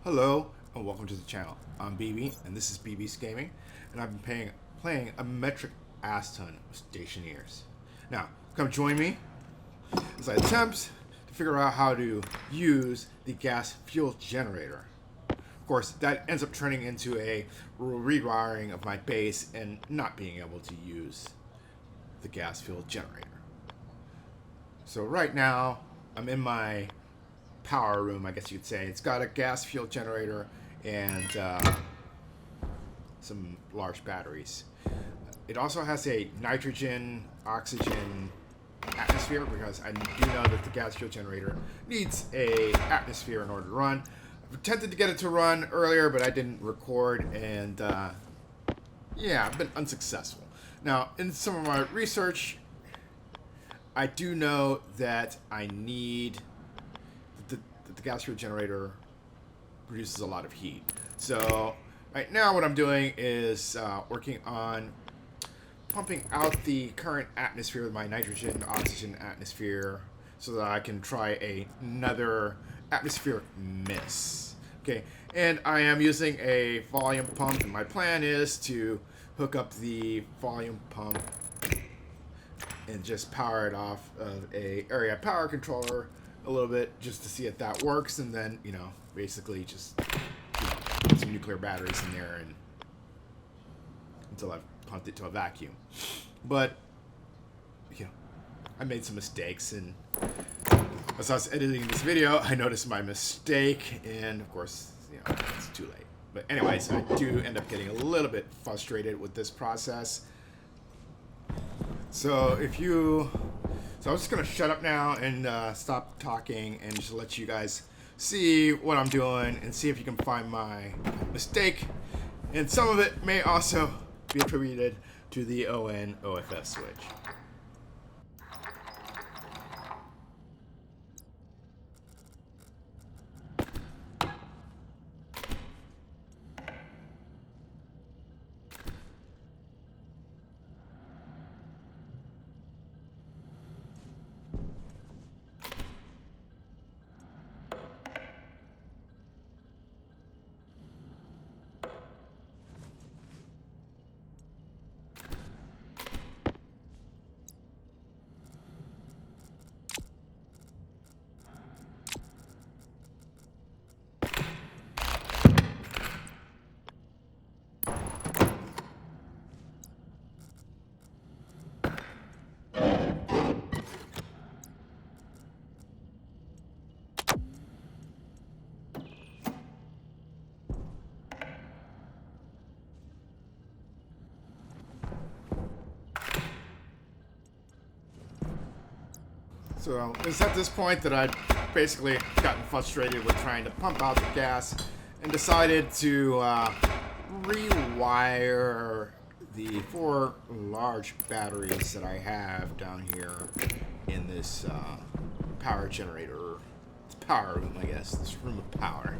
Hello and welcome to the channel. I'm BB and this is BB's Gaming, and I've been playing a metric ass ton of Stationeers. Now, come join me as I attempt to figure out how to use the gas fuel generator. Of course, that ends up turning into a rewiring of my base and not being able to use the gas fuel generator. So right now, I'm in my power room, I guess you'd say. It's got a gas fuel generator and some large batteries. It also has a nitrogen, oxygen atmosphere, because I do know that the gas fuel generator needs a atmosphere in order to run. I've attempted to get it to run earlier, but I didn't record, and yeah, I've been unsuccessful. Now, in some of my research, I do know that I need the gas fuel generator produces a lot of heat. So right now what I'm doing is working on pumping out the current atmosphere with my nitrogen oxygen atmosphere so that I can try another atmospheric miss. Okay, and I am using a volume pump, and my plan is to hook up the volume pump and just power it off of a area power controller a little bit just to see if that works, and then, you know, basically just put some nuclear batteries in there and until I've pumped it to a vacuum. But, you know, I made some mistakes, and as I was editing this video, I noticed my mistake, and of course, you know, it's too late. But anyways, I do end up getting a little bit frustrated with this process. So I'm just gonna shut up now and stop talking and just let you guys see what I'm doing and see if you can find my mistake. And some of it may also be attributed to the ON/OFF switch. So it's at this point that I'd basically gotten frustrated with trying to pump out the gas and decided to rewire the 4 large batteries that I have down here in this power generator. It's power room, I guess. This room of power.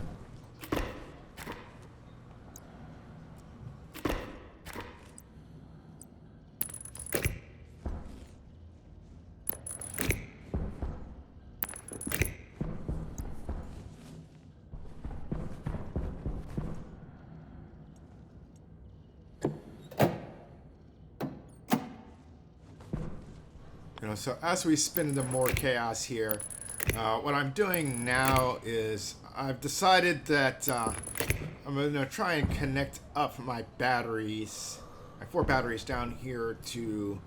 You know, so as we spin into more chaos here, what I'm doing now is I've decided that I'm going to try and connect up my batteries, my 4 batteries down here to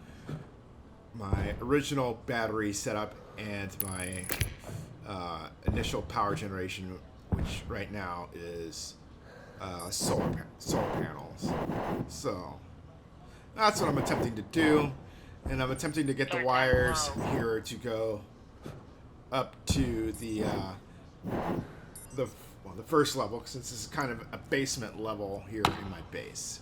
my original battery setup and my initial power generation, which right now is solar panels. So that's what I'm attempting to do. And I'm attempting to get the wires here to go up to the first level, since this is kind of a basement level here in my base.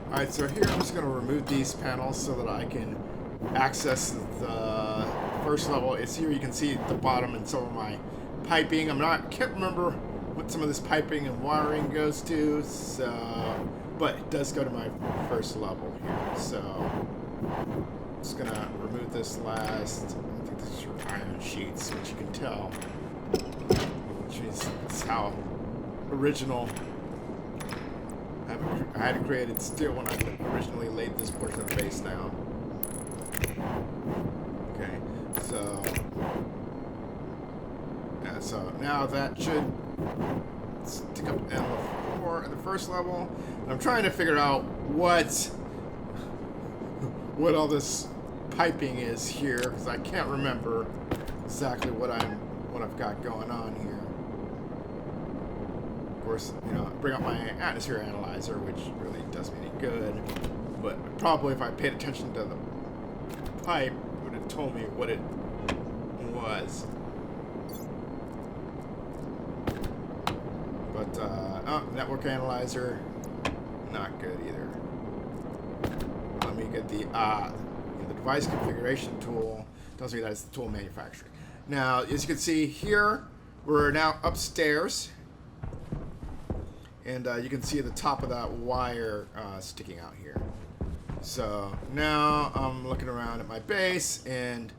Alright, so here I'm just going to remove these panels so that I can access the first level. It's here you can see at the bottom and some of my piping. Can't remember what some of this piping and wiring goes to, so, but it does go to my first level here. So I'm just going to remove this last, I think this is your iron sheets, which you can tell, which means it's how original. I had it created still when I originally laid this portion of the base down. Okay, so yeah, so now that should stick up in the first level. And I'm trying to figure out what all this piping is here because I can't remember exactly what I've got going on here. Of course, you know, bring up my atmosphere analyzer, which really does me any good. But probably if I paid attention to the pipe, it would have told me what it was. But network analyzer, not good either. Let me get the device configuration tool. Tells me that it's the tool manufacturing. Now, as you can see here, we're now upstairs. And you can see the top of that wire sticking out here. So now I'm looking around at my base and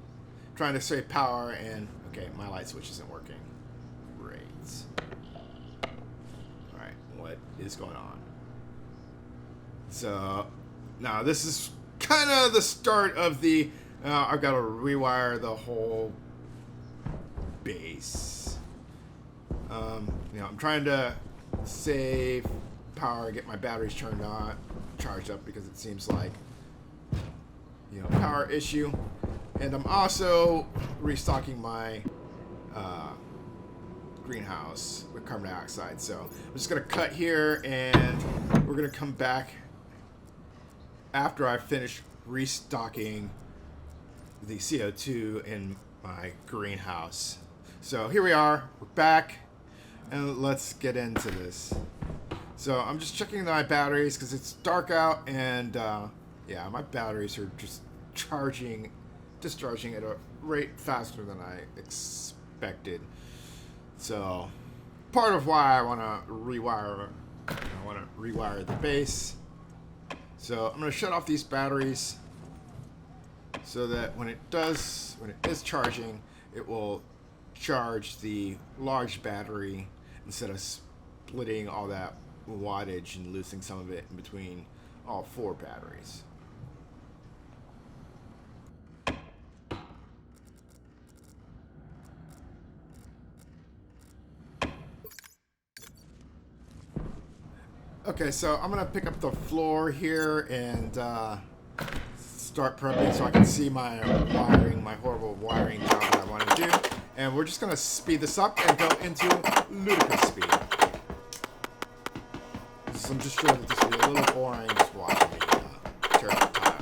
trying to save power, and okay, my light switch isn't working. Great. Alright, what is going on? So now this is kind of the start of the, I've got to rewire the whole base. You know, I'm trying to save power, get my batteries charged up because it seems like, you know, power issue. And I'm also restocking my greenhouse with carbon dioxide. So I'm just gonna cut here and we're gonna come back after I finish restocking the CO2 in my greenhouse. So here we are, we're back. And let's get into this. So I'm just checking my batteries because it's dark out, and yeah, my batteries are just discharging at a rate faster than I expected. So part of why I want to rewire the base. So I'm going to shut off these batteries so that when it is charging, it will charge the large battery instead of splitting all that wattage and losing some of it in between all 4 batteries. Okay, so I'm gonna pick up the floor here and start prepping so I can see my wiring, my horrible wiring job that I want to do. And we're just going to speed this up and go into ludicrous speed. So I'm just sure that this will be a little boring just watching me tear up the tiles.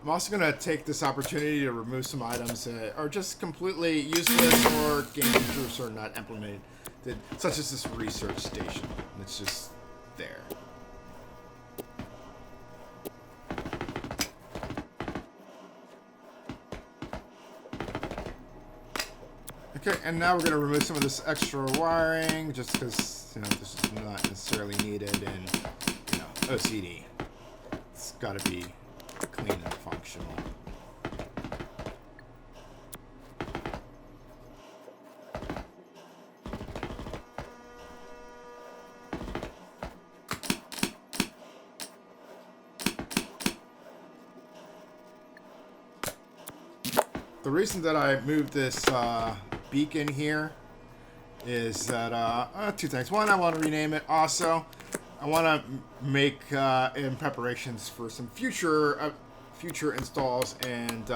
I'm also going to take this opportunity to remove some items that are just completely useless or game features are not implemented, such as this research station. It's just there. Okay, and now we're going to remove some of this extra wiring just because, you know, this is not necessarily needed in, you know, OCD. It's got to be clean and functional. the reason that I moved this beacon here is that two things. One, I want to rename it. Also, I want to make in preparations for some future installs and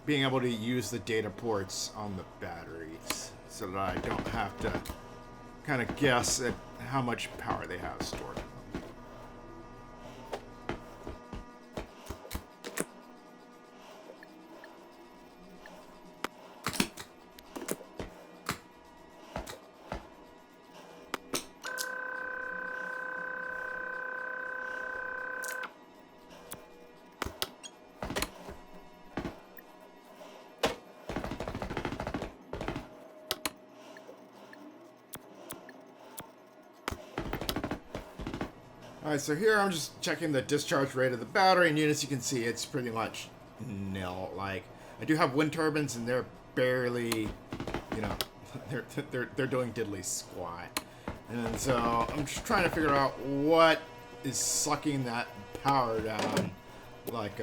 being able to use the data ports on the batteries so that I don't have to kind of guess at how much power they have stored. Alright, so here I'm just checking the discharge rate of the battery, and as you can see, it's pretty much nil. Like, I do have wind turbines, and they're barely, they're doing diddly squat. And so I'm just trying to figure out what is sucking that power down like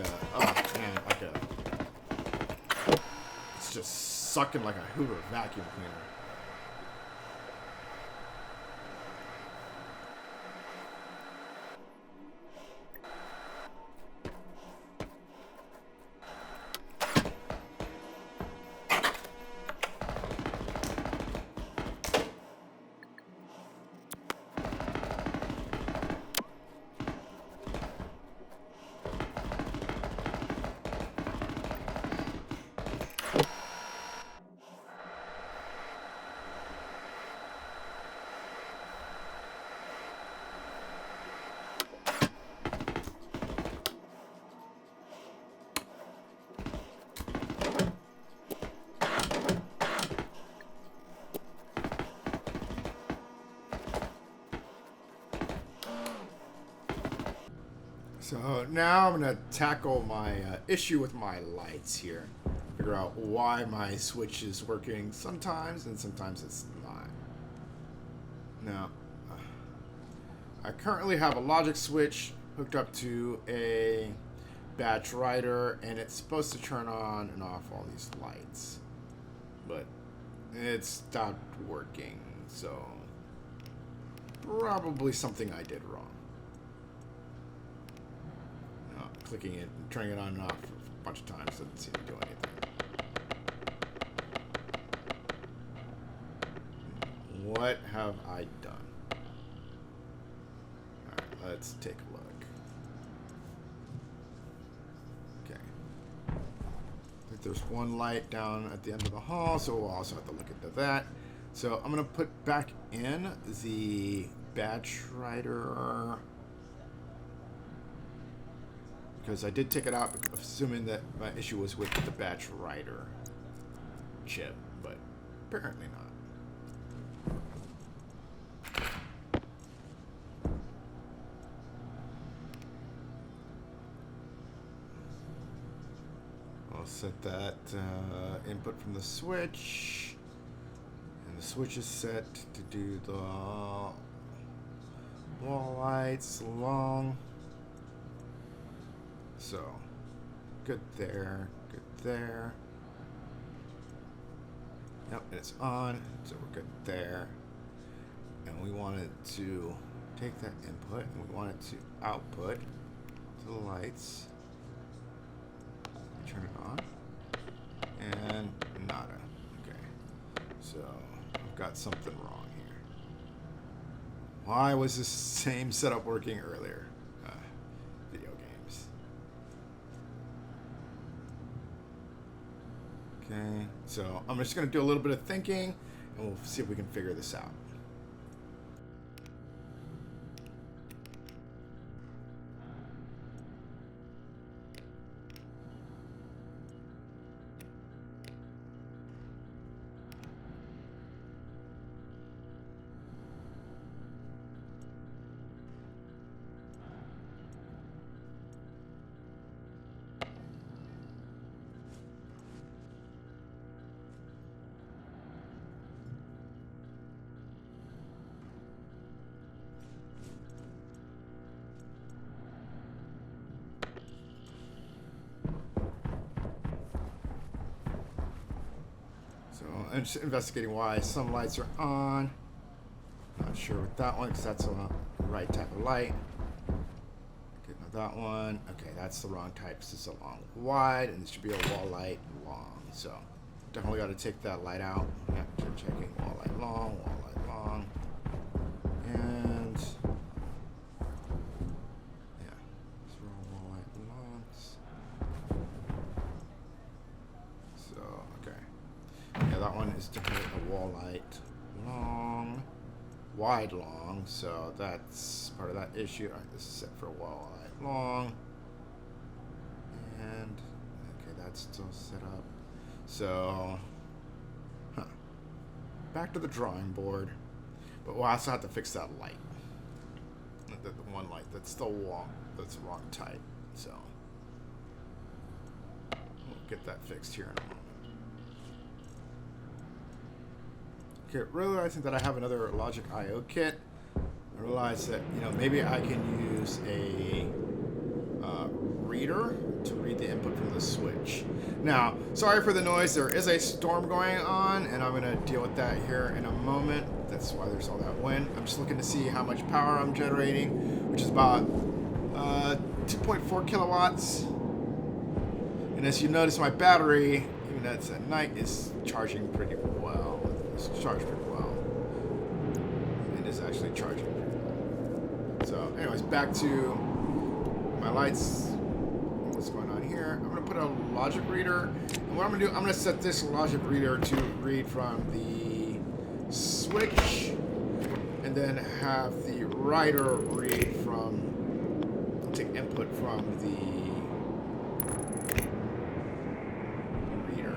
it's just sucking like a Hoover vacuum cleaner. So now I'm going to tackle my issue with my lights here. Figure out why my switch is working sometimes and sometimes it's not. Now, I currently have a logic switch hooked up to a batch writer, and it's supposed to turn on and off all these lights. But it stopped working, so probably something I did wrong. Clicking it and turning it on and off a bunch of times doesn't seem to do anything. What have I done? Alright, let's take a look. Okay. I think there's one light down at the end of the hall, so we'll also have to look into that. So I'm going to put back in the batch writer, because I did take it out assuming that my issue was with the batch writer chip, but apparently not. I'll set that input from the switch, and the switch is set to do the wall lights along. So, good there, good there. Yep, and it's on, so we're good there. And we wanted to take that input and we wanted to output to the lights. Turn it on. And nada. Okay. So, I've got something wrong here. Why was this same setup working earlier? Video games. Okay, so I'm just going to do a little bit of thinking, and we'll see if we can figure this out. I'm just investigating why some lights are on. Not sure with that one, because that's the right type of light. Okay, now that one. Okay, that's the wrong type, because it's a long wide, and it should be a wall light long. So definitely got to take that light out. Yeah, checking wall light long, and yeah, throw wall light longs. So okay, yeah, that one is definitely a wall light long, wide long. So that's part of that issue. All right, this is set for wall light long, and okay, that's still set up. So, back to the drawing board. But we'll also have to fix that light. The one light that's still wrong. That's the wrong type. So, we'll get that fixed here in a moment. Okay, realizing that I have another Logic I/O kit. I realized that, maybe I can use a reader to read the input from the switch. Now, sorry for the noise. There is a storm going on, and I'm going to deal with that here in a moment. That's why there's all that wind. I'm just looking to see how much power I'm generating, which is about 2.4 kilowatts. And as you notice, my battery, even though it's at night, is charging pretty well. It's charged pretty well. It is actually charging pretty well. So, anyways, back to my lights. What's going on here? I'm going to put a logic reader, and what I'm going to do, I'm going to set this logic reader to read from the switch, and then have the writer read from, take input from the reader.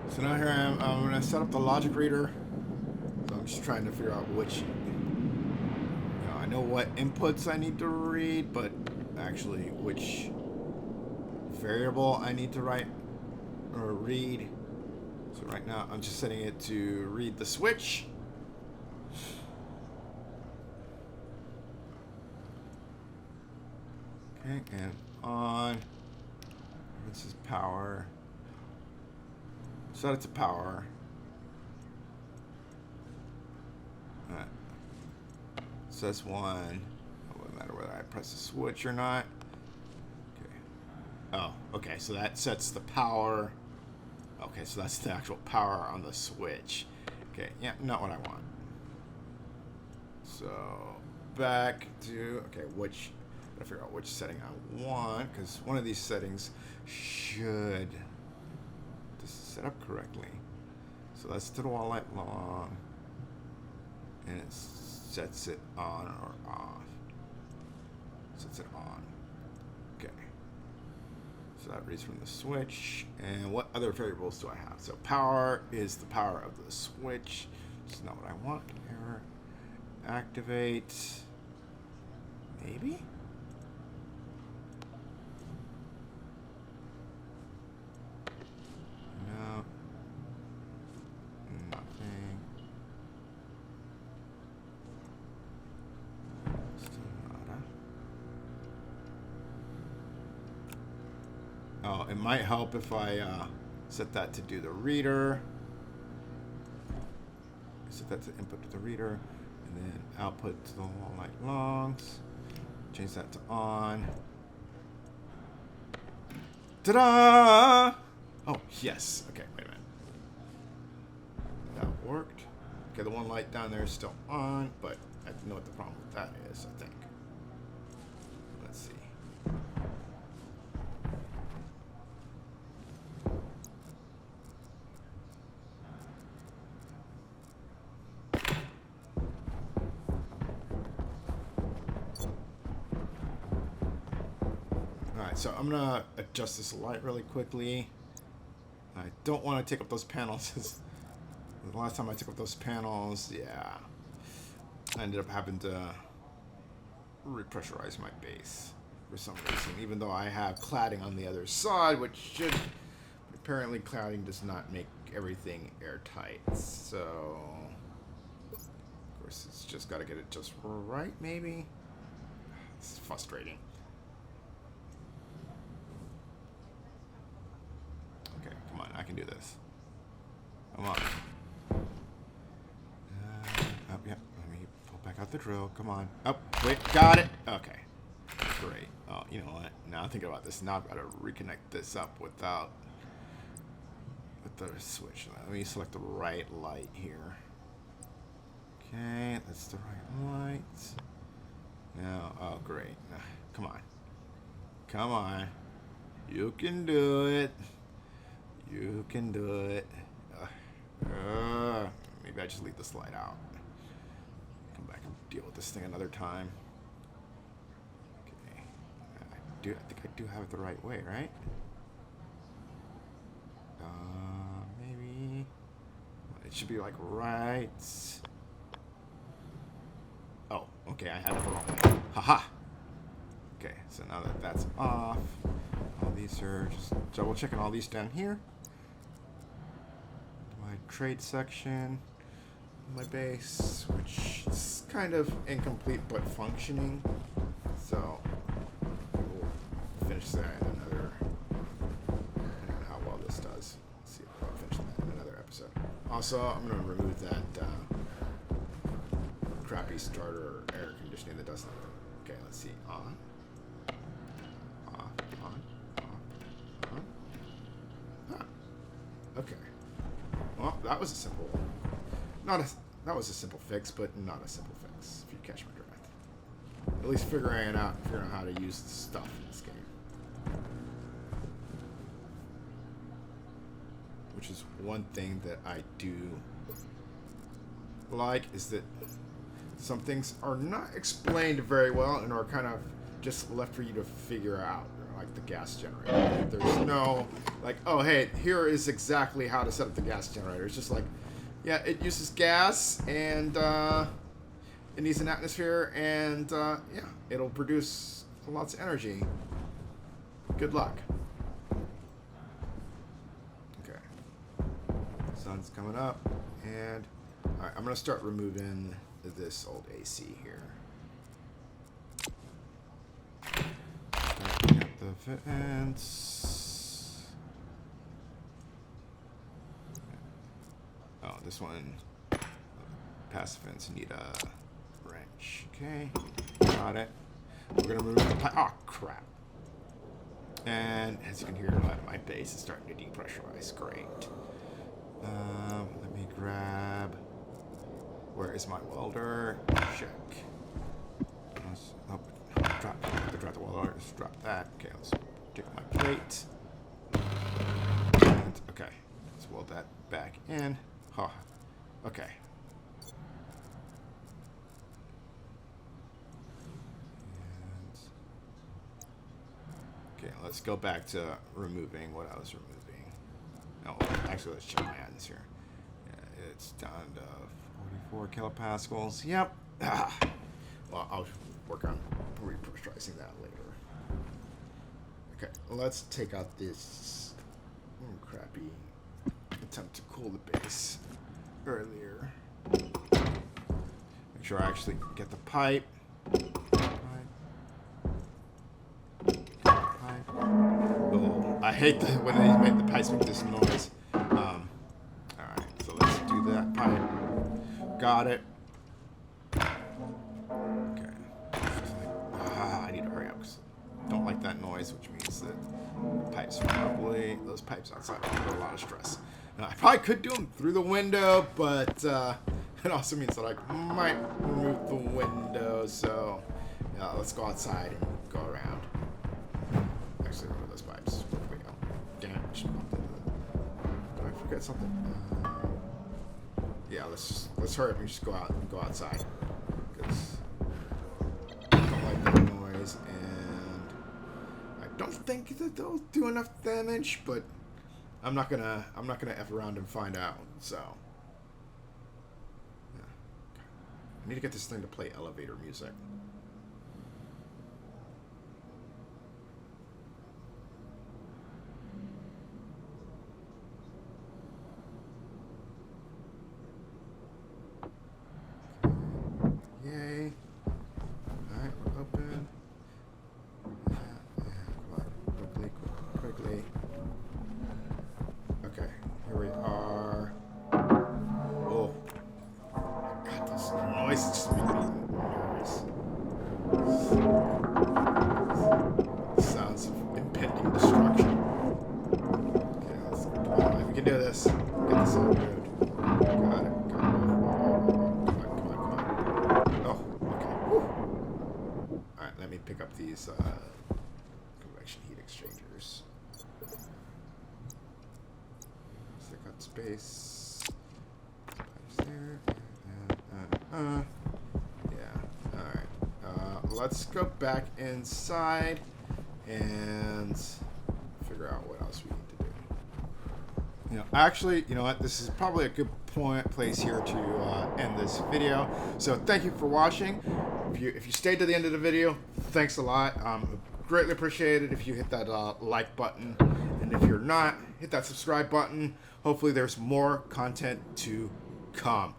So now here I am. I'm going to set up the logic reader. So I'm just trying to figure out which. I know what inputs I need to read, but actually which variable I need to write or read. So right now I'm just setting it to read the switch. Okay, and on. This is power. Set it to power. Alright. Says 1. It won't matter whether I press the switch or not. Okay. Oh, okay. So that sets the power. Okay, so that's the actual power on the switch. Okay, yeah, not what I want. So back to, okay, which, I gotta figure out which setting I want, because one of these settings should set up correctly. So that's to the wall light long, and it sets it on or off. Sets it on. Okay. So that reads from the switch. And what other variables do I have? So power is the power of the switch. This is not what I want. Error. Activate. Maybe? No. Nothing. Still nada. Oh, it might help if I set that to do the reader. Set that to input to the reader, and then output to the wall light longs. Change that to on. Ta-da! Oh, yes. Okay, wait a minute. That worked. Okay, the one light down there is still on, but I know what the problem with that is, I think. Let's see. Alright, so I'm going to adjust this light really quickly. I don't want to take up those panels. The last time I took up those panels, yeah, I ended up having to repressurize my base for some reason, even though I have cladding on the other side, which should... Apparently cladding does not make everything airtight, so... Of course, it's just got to get it just right, maybe? It's frustrating. Okay, come on, I can do this. Come on. Yep, let me pull back out the drill. Come on. Oh, wait, got it. Okay. Great. Oh, you know what? Now I'm thinking about this. Now I've got to reconnect this up with the switch. Let me select the right light here. Okay, that's the right light. Now, oh, great. Come on. Come on. You can do it. You can do it. Maybe I just leave this light out. Come back and deal with this thing another time. Okay. I think I do have it the right way, right? Maybe. It should be like right. Oh, okay, I had it the wrong way. Haha! Okay, so now that that's off, all these are just double checking all these down here. My trade section, my base, which is kind of incomplete but functioning. So we'll finish that in another. I don't know how well this does. Let's see if I'll finish that in another episode. Also, I'm going to remove that crappy starter air conditioning that does nothing. Okay, let's see. On. Off. On. Off. On. Huh. Okay. Well, that was a simple. That was a simple fix, but not a simple fix. If you catch my drift. At least figuring out how to use the stuff in this game. Which is one thing that I do like, is that some things are not explained very well and are kind of just left for you to figure out, like the gas generator. There's no, like, oh, hey, here is exactly how to set up the gas generator. It's just like, yeah, it uses gas, and it needs an atmosphere, and, yeah, it'll produce lots of energy. Good luck. Okay. Sun's coming up, and, all right, I'm going to start removing this old AC here. Starting at the vents. Oh, this one. Passive vents need a wrench. Okay, got it. We're gonna remove the pipe. Oh crap! And as you can hear, my base is starting to depressurize. Great. Let me grab. Where is my welder? Check. Oh, drop the welder. Let's drop that. Okay, let's take my plate. And, okay, let's weld that back in. Huh. Okay. And, okay, let's go back to removing what I was removing. No, actually, let's check my atmosphere. Yeah, it's down to 44 kilopascals. Yep. Well, I'll work on repressurizing that later. Okay, let's take out this crappy attempt to cool the base earlier. Make sure I actually get the pipe. Oh, I hate when they make the pipes make this noise. Alright, so let's do that pipe. Got it. Okay. I noise, which means that pipes probably, those pipes outside are under a lot of stress. Now, I probably could do them through the window, but it also means that I might remove the window. So let's go outside and go around. Actually, remove those pipes. Wait, oh, damn it, just bumped into them. Did I forget something? Yeah, let's hurry up and just go outside, because I don't like that noise, and I don't think that they'll do enough damage, but I'm not gonna F around and find out. So yeah. I need to get this thing to play elevator music. Yay. Alright, we're open. Yeah, come on. Quickly. Okay, here we are. Oh. God, this noise just makes me nervous. Sounds of impending destruction. Okay, let's come on. We can do this. Get this on the road. Got it. Let me pick up these convection heat exchangers. Stick out space. Pipes there. Yeah. Alright. Let's go back inside and figure out what else we need to do. Actually, you know what? This is probably a good place here to end this video. So thank you for watching. If you stayed to the end of the video, thanks a lot. Greatly appreciated if you hit that like button, and if you're not, hit that subscribe button. Hopefully there's more content to come.